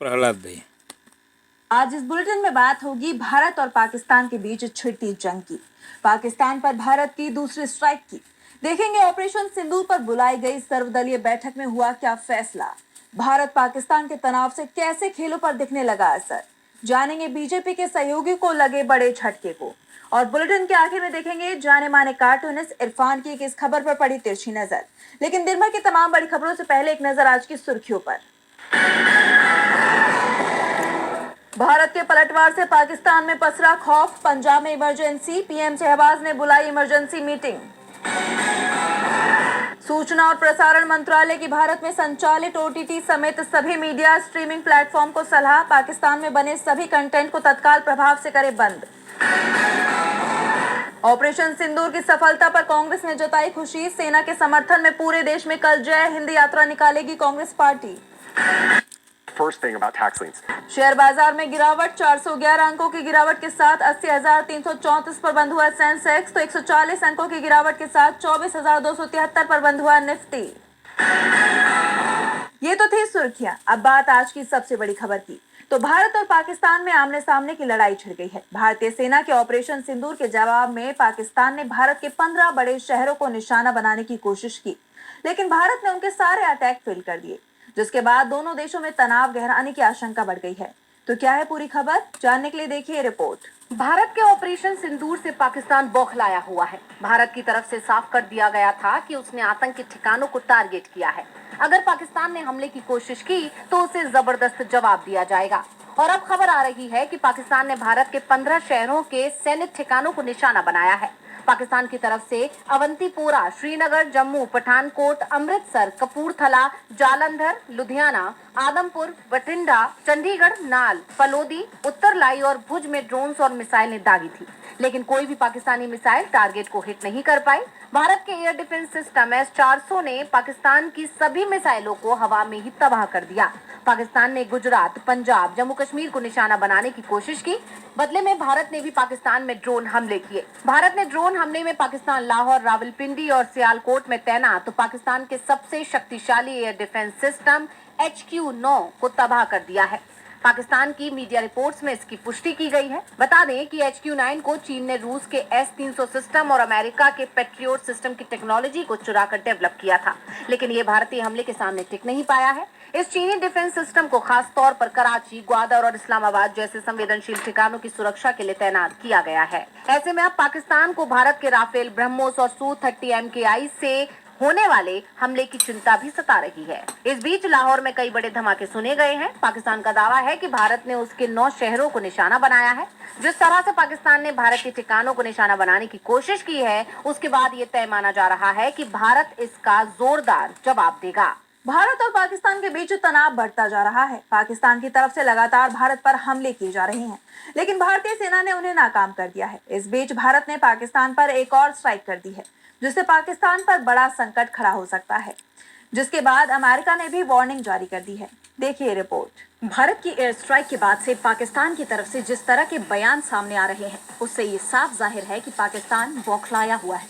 प्रहलाद भाई। आज इस बुलेटिन में बात होगी भारत और पाकिस्तान के बीच छिड़ती जंग की, पाकिस्तान पर भारत की दूसरी स्ट्राइक की। देखेंगे ऑपरेशन सिंदूर पर बुलाई गई सर्वदलीय बैठक में हुआ क्या फैसला, भारत पाकिस्तान के तनाव से कैसे खेलों पर दिखने लगा असर, जानेंगे बीजेपी के सहयोगी को लगे बड़े झटके को। और बुलेटिन के आखिर में देखेंगे जाने माने कार्टूनिस्ट इरफान की इस खबर पर पड़ी तिरछी नजर। लेकिन दिन भर की तमाम बड़ी खबरों से पहले एक नजर आज की सुर्खियों पर। भारत के पलटवार से पाकिस्तान में पसरा खौफ, पंजाब में इमरजेंसी, पीएम शहबाज ने बुलाई इमरजेंसी मीटिंग। सूचना और प्रसारण मंत्रालय की भारत में संचालित ओटीटी समेत सभी मीडिया स्ट्रीमिंग प्लेटफॉर्म को सलाह, पाकिस्तान में बने सभी कंटेंट को तत्काल प्रभाव से करे बंद। ऑपरेशन सिंदूर की सफलता पर कांग्रेस ने जताई खुशी, सेना के समर्थन में पूरे देश में कल जय हिंद यात्रा निकालेगी Congress party. First thing about tax liens. Share बाजार में गिरावट, 411 अंकों की गिरावट के साथ 80,334 पर बंद हुआ सेंसेक्स, तो 140 अंकों की गिरावट के साथ 24,273 पर बंद हुआ निफ्टी। ये तो थी सुर्खियां। अब बात आज की सबसे बड़ी खबर की। तो भारत और पाकिस्तान में आमने सामने की लड़ाई छिड़ गई है। भारतीय सेना के ऑपरेशन सिंदूर के जवाब में पाकिस्तान ने भारत के 15 बड़े शहरों को निशाना बनाने की कोशिश की, लेकिन भारत ने उनके सारे अटैक फेल कर दिए, जिसके बाद दोनों देशों में तनाव गहराने की आशंका बढ़ गई है। तो क्या है पूरी खबर, जानने के लिए देखिए रिपोर्ट। भारत के ऑपरेशन सिंदूर से पाकिस्तान बौखलाया हुआ है। भारत की तरफ से साफ कर दिया गया था कि उसने आतंकी ठिकानों को टारगेट किया है। अगर पाकिस्तान ने हमले की कोशिश की तो उसे जबरदस्त जवाब दिया जाएगा। और अब खबर आ रही है कि पाकिस्तान ने भारत के 15 शहरों के सैनिक ठिकानों को निशाना बनाया है। पाकिस्तान की तरफ से अवंतीपोरा, श्रीनगर, जम्मू, पठानकोट, अमृतसर, कपूरथला, जालंधर, लुधियाना, आदमपुर, बठिंडा, चंडीगढ़, नाल, फलोदी, उत्तरलाई और भुज में ड्रोन्स और मिसाइलें दागी थी, लेकिन कोई भी पाकिस्तानी मिसाइल टारगेट को हिट नहीं कर पाई। भारत के एयर डिफेंस सिस्टम S-400 ने पाकिस्तान की सभी मिसाइलों को हवा में ही तबाह कर दिया। पाकिस्तान ने गुजरात, पंजाब, जम्मू कश्मीर को निशाना बनाने की कोशिश की। बदले में भारत ने भी पाकिस्तान में ड्रोन हमले किए। भारत ने ड्रोन हमले में पाकिस्तान लाहौर, रावलपिंडी और सियालकोट में तैनात तो पाकिस्तान के सबसे शक्तिशाली एयर डिफेंस सिस्टम HQ-9 को तबाह कर दिया है। पाकिस्तान की मीडिया रिपोर्ट्स में इसकी पुष्टि की गई है। बता दें कि HQ-9 को चीन ने रूस के S-300 सिस्टम और अमेरिका के पेट्रियोट सिस्टम की टेक्नोलॉजी को चुराकर डेवलप किया था, लेकिन ये भारतीय हमले के सामने टिक नहीं पाया है। इस चीनी डिफेंस सिस्टम को खास तौर पर कराची, ग्वादर और इस्लामाबाद जैसे संवेदनशील ठिकानों की सुरक्षा के लिए तैनात किया गया है। ऐसे में अब पाकिस्तान को भारत के राफेल, ब्रह्मोस और Su-30 MKI से होने वाले हमले की चिंता भी सता रही है। इस बीच लाहौर में कई बड़े धमाके सुने गए हैं। पाकिस्तान का दावा है कि भारत ने उसके 9 शहरों को निशाना बनाया है। जिस तरह से पाकिस्तान ने भारत के ठिकानों को निशाना बनाने की कोशिश की है, उसके बाद ये तय माना जा रहा है कि भारत इसका जोरदार जवाब देगा। भारत और पाकिस्तान के बीच तनाव बढ़ता जा रहा है। पाकिस्तान की तरफ से लगातार भारत पर हमले किए जा रहे हैं, लेकिन भारतीय सेना ने उन्हें नाकाम कर दिया है। इस बीच भारत ने पाकिस्तान पर एक और स्ट्राइक कर दी है, जिससे पाकिस्तान पर बड़ा संकट खड़ा हो सकता है, जिसके बाद अमेरिका ने भी वार्निंग जारी कर दी है। देखिए रिपोर्ट। भारत की एयर स्ट्राइक के बाद से पाकिस्तान की तरफ से जिस तरह के बयान सामने आ रहे हैं, उससे ये साफ जाहिर है कि पाकिस्तान बौखलाया हुआ है,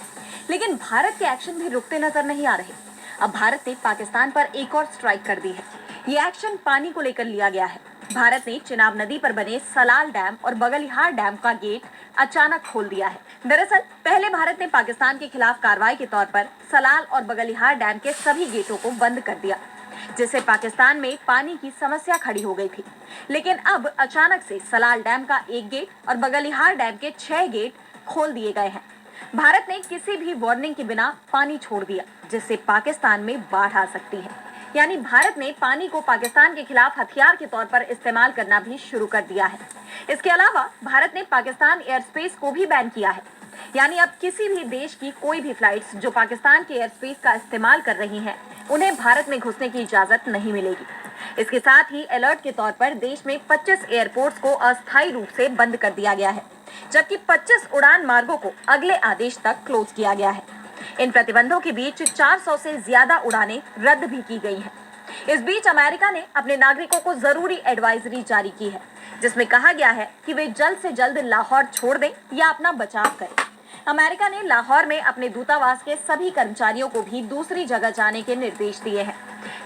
लेकिन भारत के एक्शन भी रुकते नजर नहीं आ रहे। अब भारत ने पाकिस्तान पर एक और स्ट्राइक कर दी है। ये एक्शन पानी को लेकर लिया गया है। भारत ने चिनाब नदी पर बने सलाल डैम और बगलिहार डैम का गेट अचानक खोल दिया है। दरअसल पहले भारत ने पाकिस्तान के खिलाफ कार्रवाई के तौर पर सलाल और बगलिहार डैम के सभी गेटों को बंद कर दिया, जिससे पाकिस्तान में पानी की समस्या खड़ी हो गई थी। लेकिन अब अचानक से सलाल डैम का एक गेट और बगलिहार डैम के 6 गेट खोल दिए गए हैं। भारत ने किसी भी वार्निंग के बिना पानी छोड़ दिया, जिससे पाकिस्तान में बाढ़ आ सकती है। यानी भारत ने पानी को पाकिस्तान के खिलाफ हथियार के तौर पर इस्तेमाल करना भी शुरू कर दिया है। इसके अलावा भारत ने पाकिस्तान एयर स्पेस को भी बैन किया है। यानी अब किसी भी देश की कोई भी फ्लाइट्स जो पाकिस्तान के एयर स्पेस का इस्तेमाल कर रही हैं, उन्हें भारत में घुसने की इजाजत नहीं मिलेगी। इसके साथ ही अलर्ट के तौर पर देश में 25 एयरपोर्ट्स को अस्थायी रूप से बंद कर दिया गया है, जबकि 25 उड़ान मार्गों को अगले आदेश तक क्लोज किया गया है। इन प्रतिबंधों के बीच 400 से ज्यादा उड़ानें रद्द भी की गई हैं। इस बीच अमेरिका ने अपने नागरिकों को जरूरी एडवाइजरी जारी की है, जिसमें कहा गया है कि वे जल्द से जल्द लाहौर छोड़ दें या अपना बचाव करें। अमेरिका ने लाहौर में अपने दूतावास के सभी कर्मचारियों को भी दूसरी जगह जाने के निर्देश दिए हैं।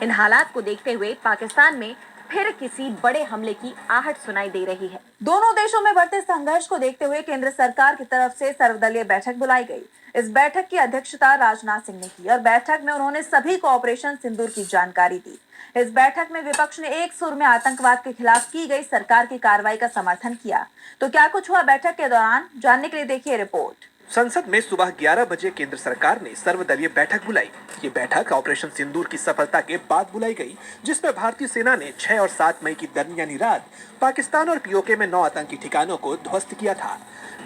इन हालात को देखते हुए पाकिस्तान में फिर किसी बड़े हमले की आहट सुनाई दे रही है। दोनों देशों में बढ़ते संघर्ष को देखते हुए केंद्र सरकार की तरफ से सर्वदलीय बैठक बुलाई गई। इस बैठक की अध्यक्षता राजनाथ सिंह ने की और बैठक में उन्होंने सभी को ऑपरेशन सिंदूर की जानकारी दी। इस बैठक में विपक्ष ने एक सुर में आतंकवाद के खिलाफ की गई सरकार की कार्रवाई का समर्थन किया। तो क्या कुछ हुआ बैठक के दौरान, जानने के लिए देखिए रिपोर्ट। संसद में सुबह 11 बजे केंद्र सरकार ने सर्वदलीय बैठक बुलाई। ये बैठक ऑपरेशन सिंदूर की सफलता के बाद बुलाई गई, जिसमें भारतीय सेना ने 6 और 7 मई की दरमियानी रात पाकिस्तान और पीओके में 9 आतंकी ठिकानों को ध्वस्त किया था।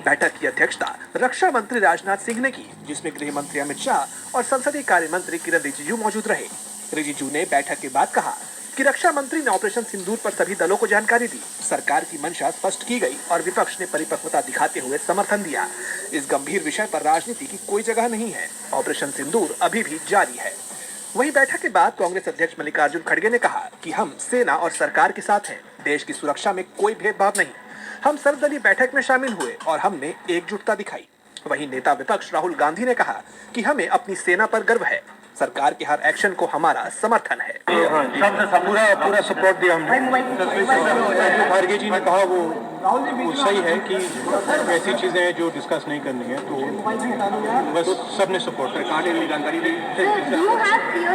बैठक की अध्यक्षता रक्षा मंत्री राजनाथ सिंह ने की, जिसमें गृह मंत्री अमित शाह और संसदीय कार्य मंत्री किरण रिजिजू मौजूद रहे। रिजिजू ने बैठक के बाद कहा कि रक्षा मंत्री ने ऑपरेशन सिंदूर पर सभी दलों को जानकारी दी। सरकार की मंशा स्पष्ट की गई और विपक्ष ने परिपक्वता दिखाते हुए समर्थन दिया। इस गंभीर विषय पर राजनीति की कोई जगह नहीं है। ऑपरेशन सिंदूर अभी भी जारी है। वहीं बैठक के बाद कांग्रेस अध्यक्ष मल्लिकार्जुन खड़गे ने कहा कि हम सेना और सरकार के साथ हैं। देश की सुरक्षा में कोई भेदभाव नहीं। हम सर्वदलीय बैठक में शामिल हुए और हमने एकजुटता दिखाई। वहीं नेता विपक्ष राहुल गांधी ने कहा कि हमें अपनी सेना पर गर्व है। सरकार के हर एक्शन को हमारा समर्थन है। पूरा सपोर्ट दिया हमने। जो खारगे जी ने कहा वो सही है कि ऐसी चीजें हैं जो डिस्कस नहीं करनी है, तो बस सबने सपोर्ट किया।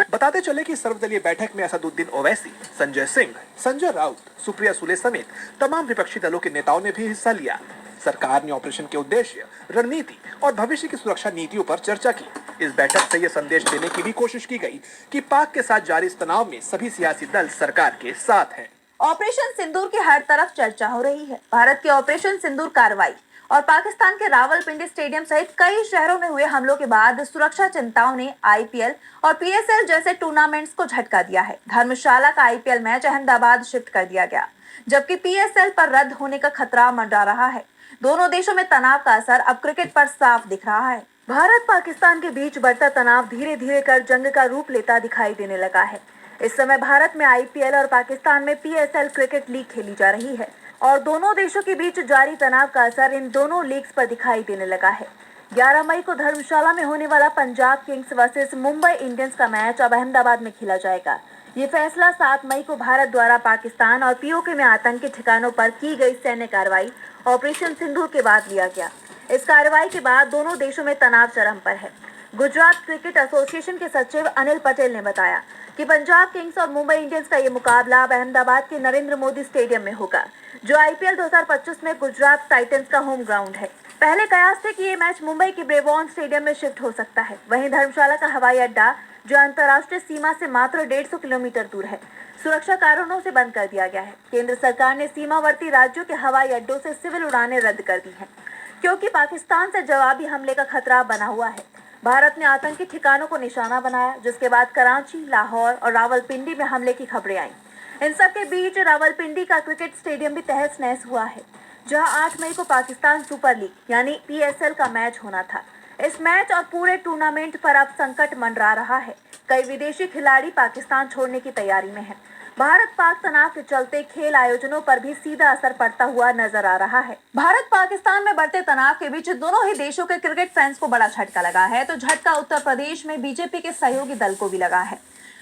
बताते चले कि सर्वदलीय बैठक में असदुद्दीन ओवैसी, संजय सिंह, संजय राउत, सुप्रिया सुले समेत तमाम विपक्षी दलों के नेताओं ने भी हिस्सा लिया। सरकार ने ऑपरेशन के उद्देश्य, रणनीति और भविष्य की सुरक्षा नीतियों पर चर्चा की। इस बैठक से यह संदेश देने की भी कोशिश की गई कि पाक के साथ जारी इस तनाव में सभी सियासी दल सरकार के साथ हैं। ऑपरेशन सिंदूर की हर तरफ चर्चा हो रही है। भारत की ऑपरेशन सिंदूर कार्रवाई और पाकिस्तान के रावलपिंडी स्टेडियम सहित कई शहरों में हुए हमलों के बाद सुरक्षा चिंताओं ने आईपीएल और पीएसएल जैसे टूर्नामेंट्स को झटका दिया है। धर्मशाला का आईपीएल मैच अहमदाबाद शिफ्ट कर दिया गया, जबकि पीएसएल पर रद्द होने का खतरा मंडरा रहा है। दोनों देशों में तनाव का असर अब क्रिकेट पर साफ दिख रहा है। भारत पाकिस्तान के बीच बढ़ता तनाव धीरे धीरे कर जंग का रूप लेता दिखाई देने लगा है। इस समय भारत में आईपीएल और पाकिस्तान में पीएसएल क्रिकेट लीग खेली जा रही है और दोनों देशों के बीच जारी तनाव का असर इन दोनों लीग्स पर दिखाई देने लगा है। 11 मई को धर्मशाला में होने वाला Punjab Kings versus Mumbai Indians का मैच अब अहमदाबाद में खेला जाएगा। ये फैसला 7 मई को भारत द्वारा पाकिस्तान और पीओके में आतंकी ठिकानों पर की गई सैन्य कार्रवाई ऑपरेशन सिंदूर के बाद लिया गया। इस कार्रवाई के बाद दोनों देशों में तनाव चरम पर है। गुजरात क्रिकेट एसोसिएशन के सचिव अनिल पटेल ने बताया कि पंजाब किंग्स और मुंबई इंडियंस का ये मुकाबला अब अहमदाबाद के नरेंद्र मोदी स्टेडियम में होगा, जो आईपीएल 2025 में गुजरात टाइटंस का होम ग्राउंड है। पहले कयास थे कि ये मैच मुंबई के ब्रेबॉर्न स्टेडियम में शिफ्ट हो सकता है। वहीं धर्मशाला का हवाई अड्डा, जो अंतर्राष्ट्रीय सीमा से मात्र 150 किलोमीटर दूर है, सुरक्षा कारणों से बंद कर दिया गया है। केंद्र सरकार ने सीमावर्ती राज्यों के हवाई अड्डों से सिविल उड़ानें रद्द कर दी हैं, क्योंकि पाकिस्तान से जवाबी हमले का खतरा बना हुआ है। भारत ने आतंकी ठिकानों को निशाना बनाया, जिसके बाद कराची, लाहौर और रावलपिंडी में हमले की खबरें आईं। इन सब के बीच रावलपिंडी का क्रिकेट स्टेडियम भी तहस नहस हुआ है, जहां 8 मई को पाकिस्तान सुपर लीग यानी पीएसएल का मैच होना था। इस मैच और पूरे टूर्नामेंट पर अब संकट मंडरा रहा है। कई विदेशी खिलाड़ी पाकिस्तान छोड़ने की तैयारी में हैं। भारत पाक तनाव के चलते खेल आयोजनों पर भी सीधा असर पड़ता हुआ नजर आ रहा है। भारत पाकिस्तान में बढ़ते तनाव के बीच दोनों ही देशों के क्रिकेट फैंस को बड़ा झटका लगा है। तो झटका उत्तर प्रदेश में बीजेपी के सहयोगी दल को भी लगा है।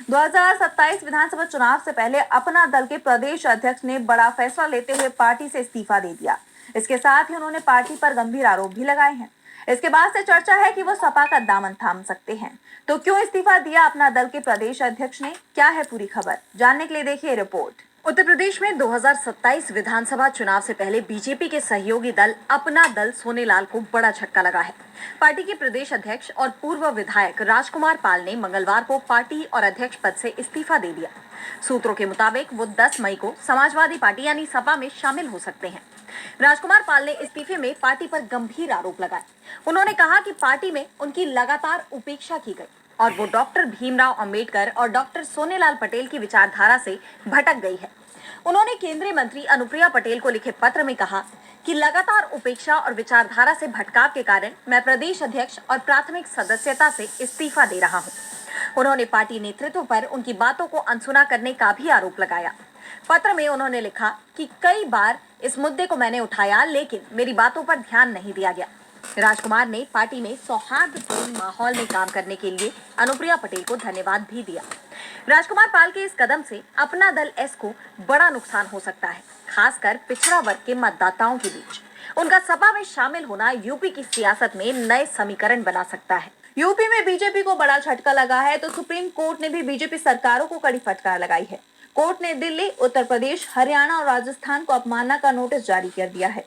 2027 विधानसभा चुनाव से पहले अपना दल के प्रदेश अध्यक्ष ने बड़ा फैसला लेते हुए पार्टी से इस्तीफा दे दिया। इसके साथ ही उन्होंने पार्टी पर गंभीर आरोप भी लगाए हैं। इसके बाद से चर्चा है कि वो सपा का दामन थाम सकते हैं। तो क्यों इस्तीफा दिया अपना दल के प्रदेश अध्यक्ष ने, क्या है पूरी खबर, जानने के लिए देखिए रिपोर्ट। उत्तर प्रदेश में 2027 विधानसभा चुनाव से पहले बीजेपी के सहयोगी दल अपना दल सोनेलाल को बड़ा झटका लगा है। पार्टी के प्रदेश अध्यक्ष और पूर्व विधायक राजकुमार पाल ने मंगलवार को पार्टी और अध्यक्ष पद से इस्तीफा दे दिया। सूत्रों के मुताबिक वो 10 मई को समाजवादी पार्टी यानी सपा में शामिल हो सकते हैं। राजकुमार पाल ने इस्तीफे में पार्टी पर गंभीर आरोप लगाए। उन्होंने कहा कि पार्टी में उनकी लगातार उपेक्षा की गई और वो डॉक्टर भीमराव अंबेडकर और डॉक्टर सोनेलाल पटेल की विचारधारा से भटक गई है। उन्होंने केंद्रीय मंत्री अनुप्रिया पटेल को लिखे पत्र में कहा कि लगातार उपेक्षा और विचारधारा से भटकाव के कारण मैं प्रदेश अध्यक्ष और प्राथमिक सदस्यता से इस्तीफा दे रहा हूं। उन्होंने पार्टी नेतृत्व पर उनकी बातों को अनसुना करने का भी आरोप लगाया। पत्र में उन्होंने लिखा कि कई बार इस मुद्दे को मैंने उठाया, लेकिन मेरी बातों पर ध्यान नहीं दिया गया। राजकुमार ने पार्टी में सौहार्दपूर्ण माहौल में काम करने के लिए अनुप्रिया पटेल को धन्यवाद भी दिया। राजकुमार पाल के इस कदम से अपना दल एस को बड़ा नुकसान हो सकता है, खासकर पिछड़ा वर्ग के मतदाताओं के बीच। उनका सपा में शामिल होना यूपी की सियासत में नए समीकरण बना सकता है। यूपी में बीजेपी को बड़ा झटका लगा है तो सुप्रीम कोर्ट ने भी बीजेपी सरकारों को कड़ी फटकार लगाई है। कोर्ट ने दिल्ली, उत्तर प्रदेश, हरियाणा और राजस्थान को अपमानना का नोटिस जारी कर दिया है।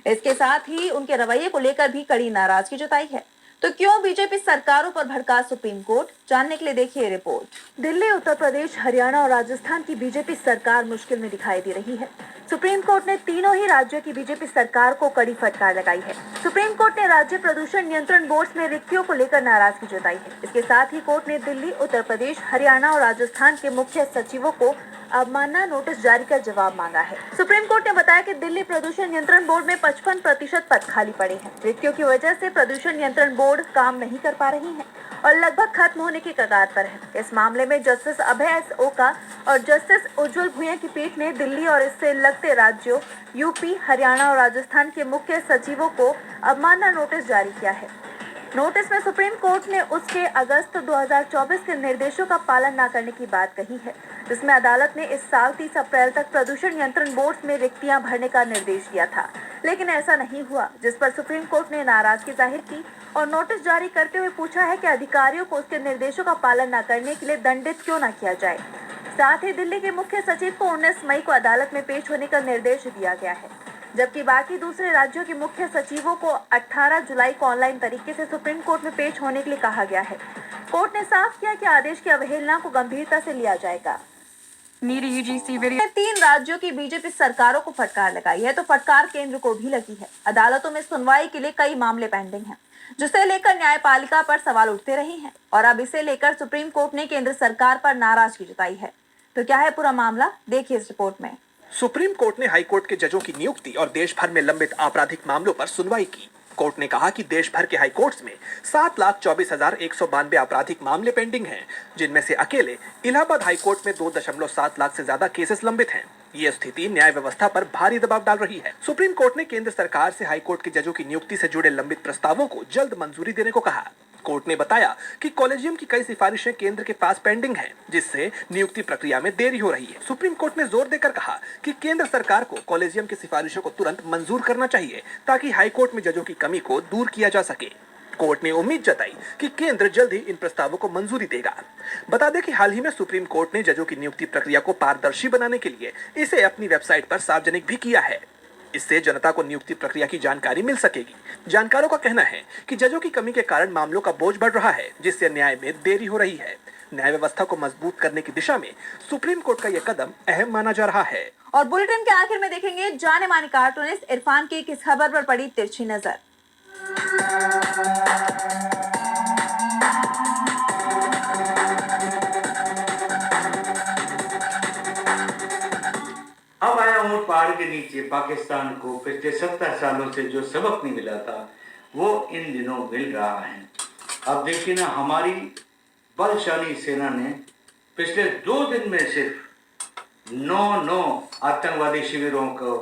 इसके साथ ही उनके रवैये को लेकर भी कड़ी नाराजगी जताई है। तो क्यों बीजेपी सरकारों पर भड़का सुप्रीम कोर्ट, जानने के लिए देखिए रिपोर्ट। दिल्ली, उत्तर प्रदेश, हरियाणा और राजस्थान की बीजेपी सरकार मुश्किल में दिखाई दे रही है। सुप्रीम कोर्ट ने तीनों ही राज्यों की बीजेपी सरकार को कड़ी फटकार लगाई है। सुप्रीम कोर्ट ने राज्य प्रदूषण नियंत्रण बोर्ड में रिक्तियों को लेकर नाराजगी जताई है। इसके साथ ही कोर्ट ने दिल्ली, उत्तर प्रदेश, हरियाणा और राजस्थान के मुख्य सचिवों को अवमानना नोटिस जारी कर जवाब मांगा है। सुप्रीम कोर्ट ने बताया कि दिल्ली प्रदूषण नियंत्रण बोर्ड में 55% पद खाली पड़े हैं। रिक्तियों की वजह से प्रदूषण नियंत्रण बोर्ड काम नहीं कर पा रही है और लगभग खत्म होने की कगार पर है। इस मामले में जस्टिस अभय एस ओका और जस्टिस उज्जवल भुइयां की पीठ ने दिल्ली और इससे लगते राज्यों यूपी, हरियाणा और राजस्थान के मुख्य सचिवों को अवमानना नोटिस जारी किया है। नोटिस में सुप्रीम कोर्ट ने उसके अगस्त 2024 के निर्देशों का पालन न करने की बात कही है, जिसमें अदालत ने इस साल 30 अप्रैल तक प्रदूषण नियंत्रण बोर्ड में रिक्तियां भरने का निर्देश दिया था, लेकिन ऐसा नहीं हुआ, जिस पर सुप्रीम कोर्ट ने नाराजगी जाहिर की और नोटिस जारी करते हुए पूछा है कि अधिकारियों को उसके निर्देशों का पालन न करने के लिए दंडित क्यों न किया जाए। साथ ही दिल्ली के मुख्य सचिव को 19 मई को अदालत में पेश होने का निर्देश दिया गया है, जबकि बाकी दूसरे राज्यों के मुख्य सचिवों को 18 जुलाई को ऑनलाइन तरीके से सुप्रीम कोर्ट में पेश होने के लिए कहा गया है। कोर्ट ने साफ किया कि आदेश की अवहेलना को गंभीरता से लिया जाएगा। तीन राज्यों की बीजेपी सरकारों को फटकार लगाई है तो फटकार केंद्र को भी लगी है। अदालतों में सुनवाई के लिए कई मामले पेंडिंग हैं, जिसे लेकर न्यायपालिका पर सवाल उठते रहे हैं और अब इसे लेकर सुप्रीम कोर्ट ने केंद्र सरकार पर नाराजगी जताई है। तो क्या है पूरा मामला, देखिए इस रिपोर्ट में। सुप्रीम कोर्ट ने हाई कोर्ट के जजों की नियुक्ति और देश भर में लंबित आपराधिक मामलों पर सुनवाई की। कोर्ट ने कहा कि देश भर के हाई कोर्ट्स में 7,24,192 आपराधिक मामले पेंडिंग हैं, जिनमें से अकेले इलाहाबाद हाई कोर्ट में 2.7 लाख से ज्यादा केसेस लंबित हैं। ये स्थिति न्याय व्यवस्था पर भारी दबाव डाल रही है। सुप्रीम कोर्ट ने केंद्र सरकार से हाई कोर्ट के जजों की नियुक्ति से जुड़े लंबित प्रस्तावों को जल्द मंजूरी देने को कहा। कोर्ट ने बताया कि कॉलेजियम की कई सिफारिशें केंद्र के पास पेंडिंग हैं, जिससे नियुक्ति प्रक्रिया में देरी हो रही है। सुप्रीम कोर्ट ने जोर देकर कहा कि केंद्र सरकार को कॉलेजियम की सिफारिशों को तुरंत मंजूर करना चाहिए, ताकि हाई कोर्ट में जजों की कमी को दूर किया जा सके। कोर्ट ने उम्मीद जताई कि केंद्र जल्द ही इन प्रस्तावों को मंजूरी देगा। बता दें कि हाल ही में सुप्रीम कोर्ट ने जजों की नियुक्ति प्रक्रिया को पारदर्शी बनाने के लिए इसे अपनी वेबसाइट पर सार्वजनिक भी किया है। इससे जनता को नियुक्ति प्रक्रिया की जानकारी मिल सकेगी। जानकारों का कहना है कि जजों की कमी के कारण मामलों का बोझ बढ़ रहा है, जिससे न्याय में देरी हो रही है। न्याय व्यवस्था को मजबूत करने की दिशा में सुप्रीम कोर्ट का यह कदम अहम माना जा रहा है। और बुलेटिन के आखिर में देखेंगे जाने माने कार्टूनिस्ट इरफान की किस खबर पर पड़ी तिरछी नजर। अब आया हूँ पहाड़ के नीचे। पाकिस्तान को पिछले 70 सालों से जो सबक नहीं मिला था वो इन दिनों मिल रहा है। अब देखिए ना, हमारी बलशाली सेना ने पिछले 2 दिन में सिर्फ 9 आतंकवादी शिविरों को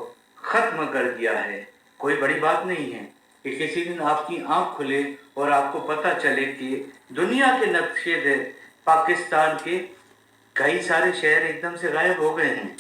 खत्म कर दिया है। कोई बड़ी बात नहीं है कि किसी दिन आपकी आंख खुले और आपको पता चले कि दुनिया के नक्शे से पाकिस्तान के कई सारे शहर एकदम से गायब हो गए हैं।